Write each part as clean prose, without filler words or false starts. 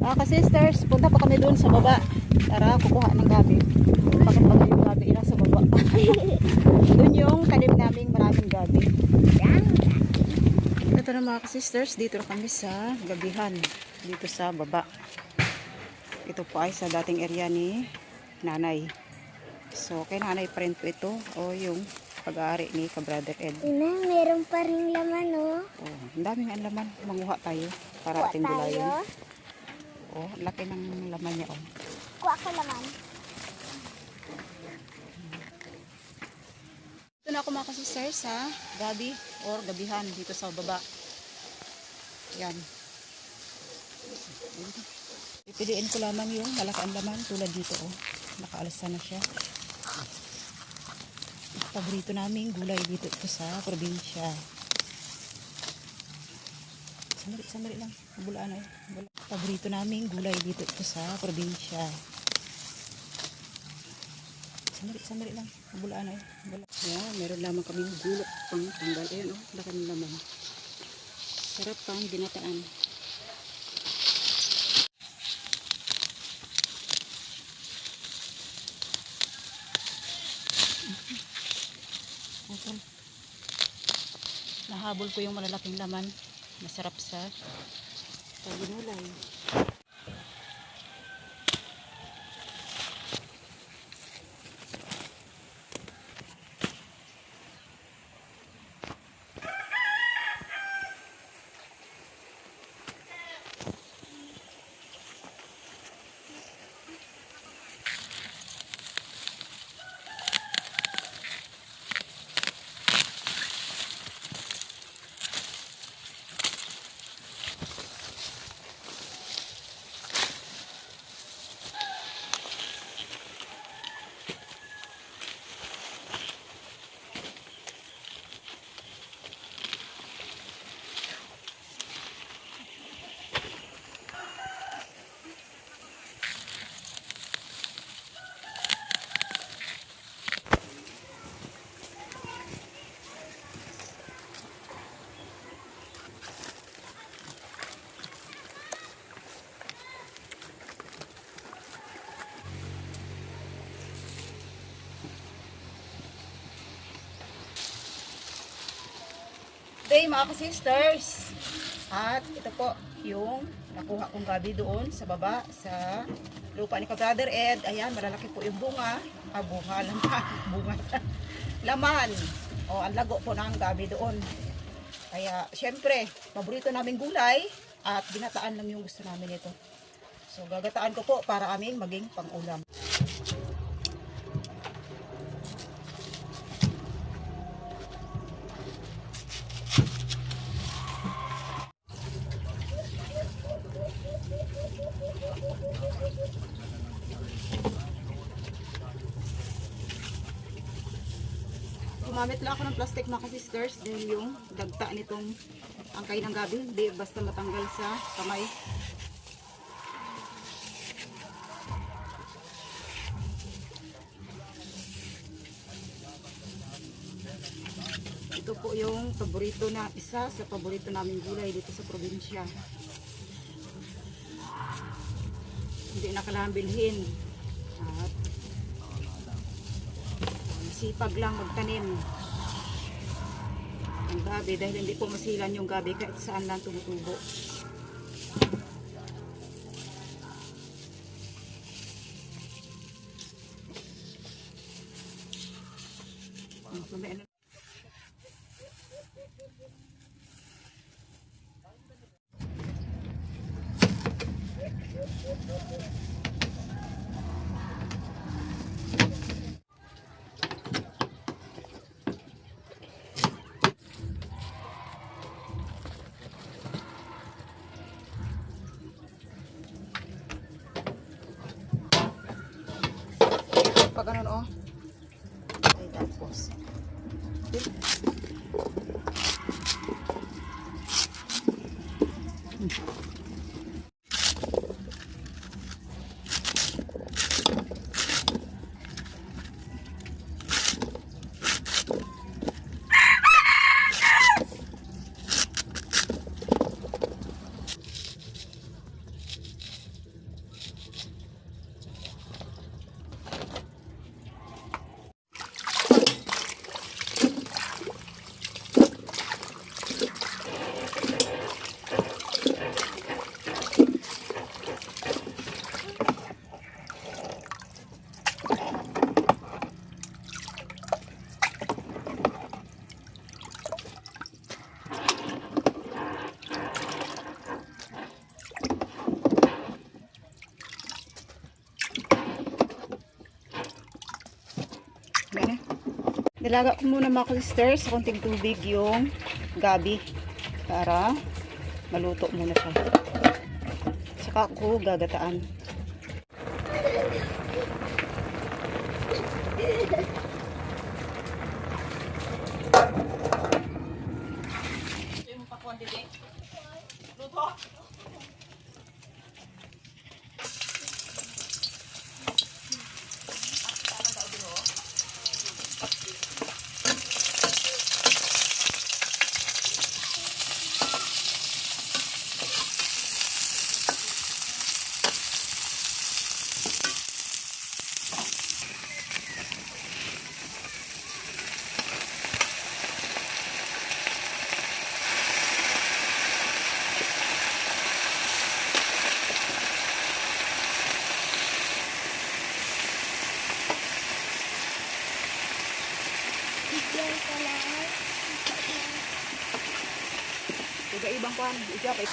Ka-sisters, punta pa kami doon sa baba. Tara, kukuha ng gabi. Bakit ba yung gabi nasa baba? Doon yung tanim naming maraming gabi. Ito na mga ka-sisters, dito na kami sa gabihan. Dito sa baba. Ito po ay sa dating area ni nanay. So, kay nanay pa rin po ito. O yung pag-aari ni ka-brother Ed. Ina, meron pa rin laman, oh. Oh, ang daming laman. Manguha tayo para ating gulayin. Oh, laki ng laman niya, oh. Kuha ko laman. Ito na ako mga kasisters sa gabi or gabihan dito sa baba. Yan. Pipiliin ko lamang yung malaki ang laman tulad dito, oh. Nakaalasa na siya. Paborito namin gulay dito ito sa probinsya. Sandali lang. Nabulaan na eh. Paborito namin gulay dito ito sa probinsya. Sandali lang. Nabulaan na eh. Yeah, meron lamang kaming gulok pang tanggal. Ayan, oh, laki ng laman. Sarap pang ginataan. Okay. Nahabol ko yung malalaking laman. Masarap sa ginulay. Okay mga ka-sisters, at ito po yung nakuha kong gabi doon sa baba sa lupa ni ka-brother Ed. Ayan, malalaki po yung bunga. Bunga. Laman. O, ang lago po ng gabi doon. Kaya, syempre, paborito naming gulay at ginataan lang yung gusto namin ito. So, gagataan ko po para aming maging pang-ulam. Gumamit lang ako ng plastic mga ka-sisters dahil yung dagta nitong angkay ng gabi hindi basta matanggal sa kamay. Ito po yung paborito na isa sa paborito naming gulay dito sa probinsya. Hindi na kailangan bilhin. At sipag lang magtanim ang gabi dahil hindi po masilan yung gabi kahit saan lang tumutubo. Pag ganun, oh. Okay, tapos. Nilaga ko muna mga sisters sa konting tubig yung gabi para maluto muna siya. Saka ko gagataan. Yung pakuan dito. Luto. Iba-ibang kuhan. Ijap eh.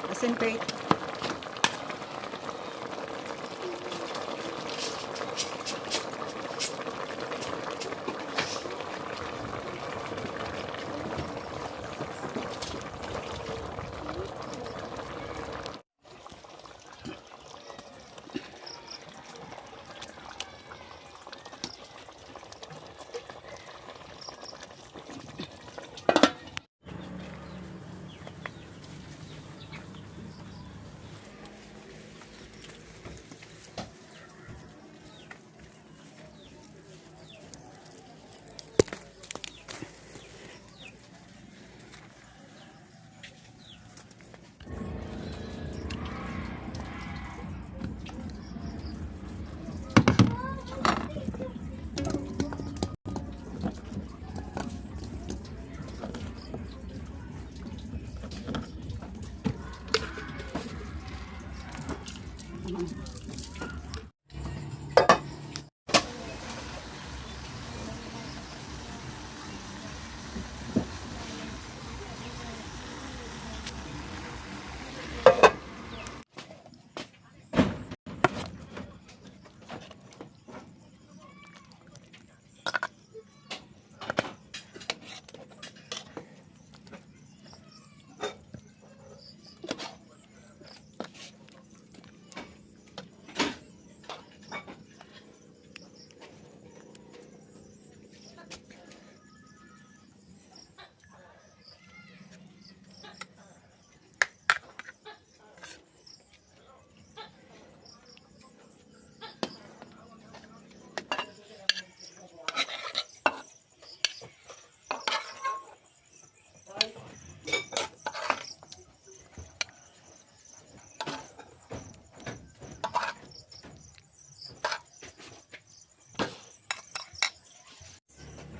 Concentrate.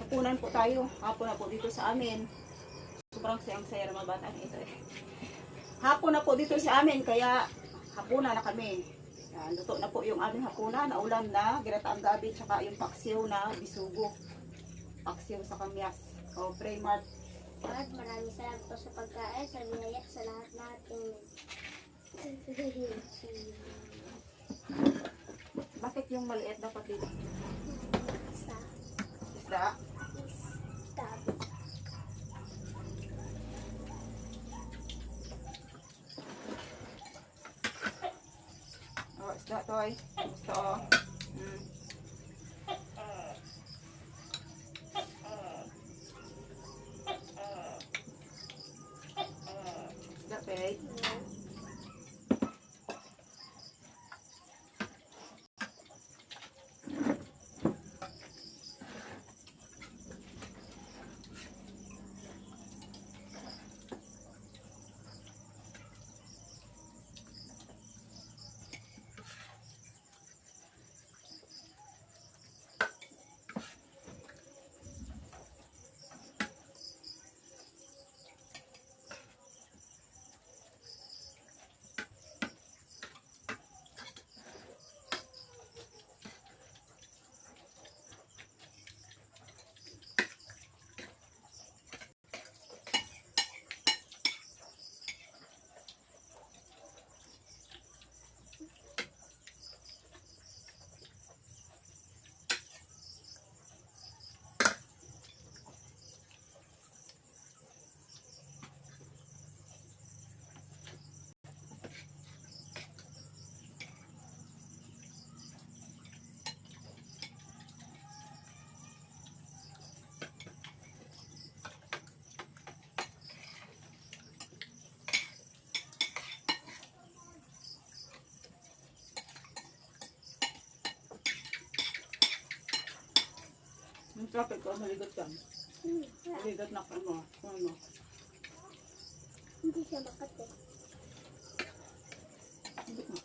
Hapunan po tayo. Hapon na po dito sa amin. Sobrang sayang-saya ng mga bata ito eh. Hapon na po dito sa amin, kaya hapunan na kami. Yan, luto na po yung aming hapunan na ulam na ginataang gabi tsaka yung paksiw na bisugo. Paksiw sa kamyas. O, pray Mark. Lord, maraming salamat po sa pagkain, sa biyaya, sa lahat-lahat. Amen. Bakit yung maliit dapat dito? Sa Isda? tab. O, isda to ay. Gusto o. Mm. Isda, Pei. Yung traffic ko, maligot ka. Maligot na ano. Ano. Hindi siya makati. Maligot na.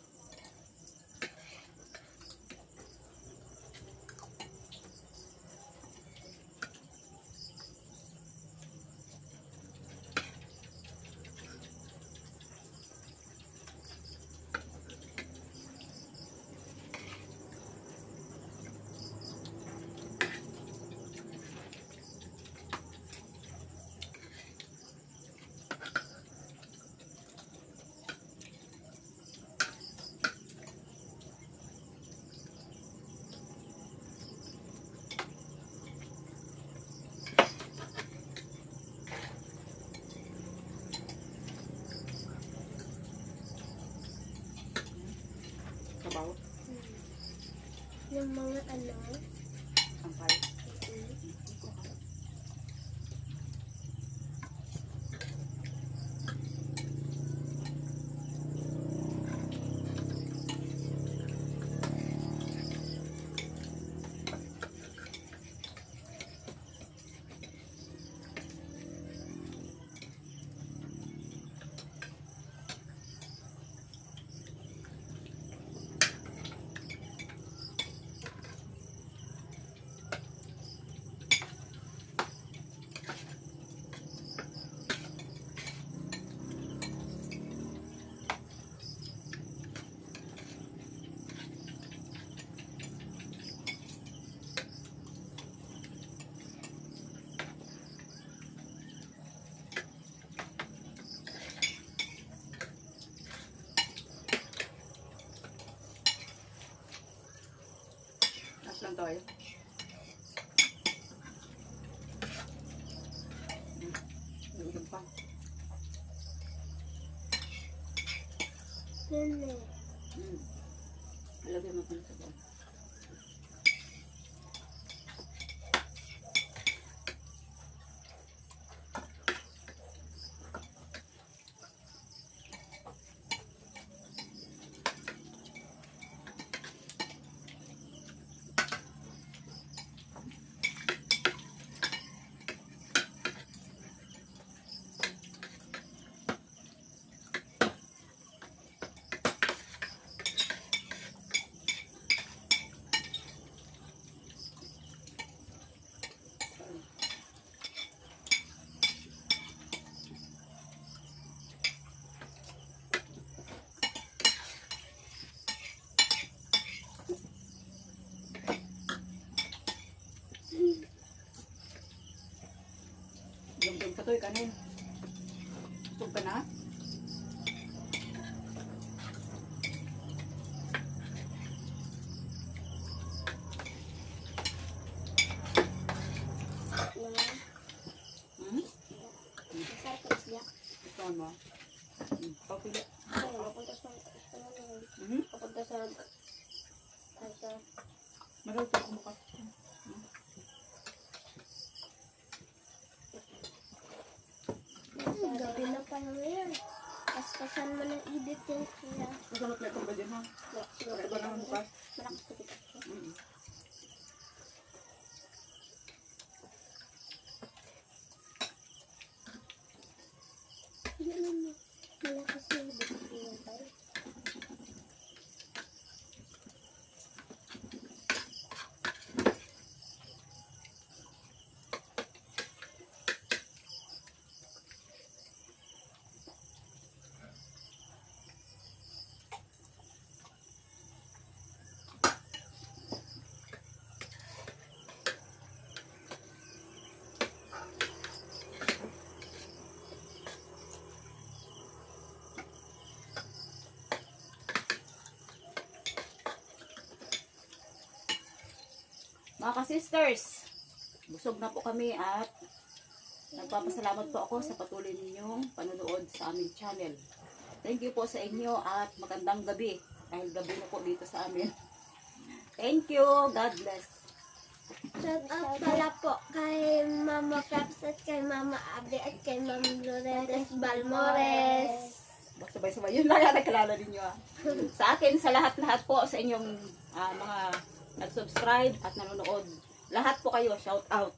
Sabaw. Yung mga ano, Sampay. Mas lang tayo. Yung pa. yun eh. Lagyan mo pa ng sabaw. Uy, kanin. Tug ka na? Hmm? Masarap po siya. Ito mo. Papili. Ay, mapunta sa kapunta sa Marami pa kumukas. gabi na pa naman yan. Kaskasan mo ng editing siya. Masalap na itong ba dyan ha? Para iba naman bukas. Malakas ko kita. Malakas yung editing tayo. Mga ka-sisters, busog na po kami at nagpapasalamat po ako sa patuloy ninyong panonood sa aming channel. Thank you po sa inyo at magandang gabi. Dahil gabi na po dito sa amin. Thank you. God bless. Shout out pala po kay Mama Caps at kay Mama Abby at kay Ma'am Loretes Balmores. Sabay-sabay. Yun lang yan. Nakilala ninyo ha. Sa akin, sa lahat-lahat po, sa inyong mga nag-subscribe at nanonood. Lahat po kayo, shout out.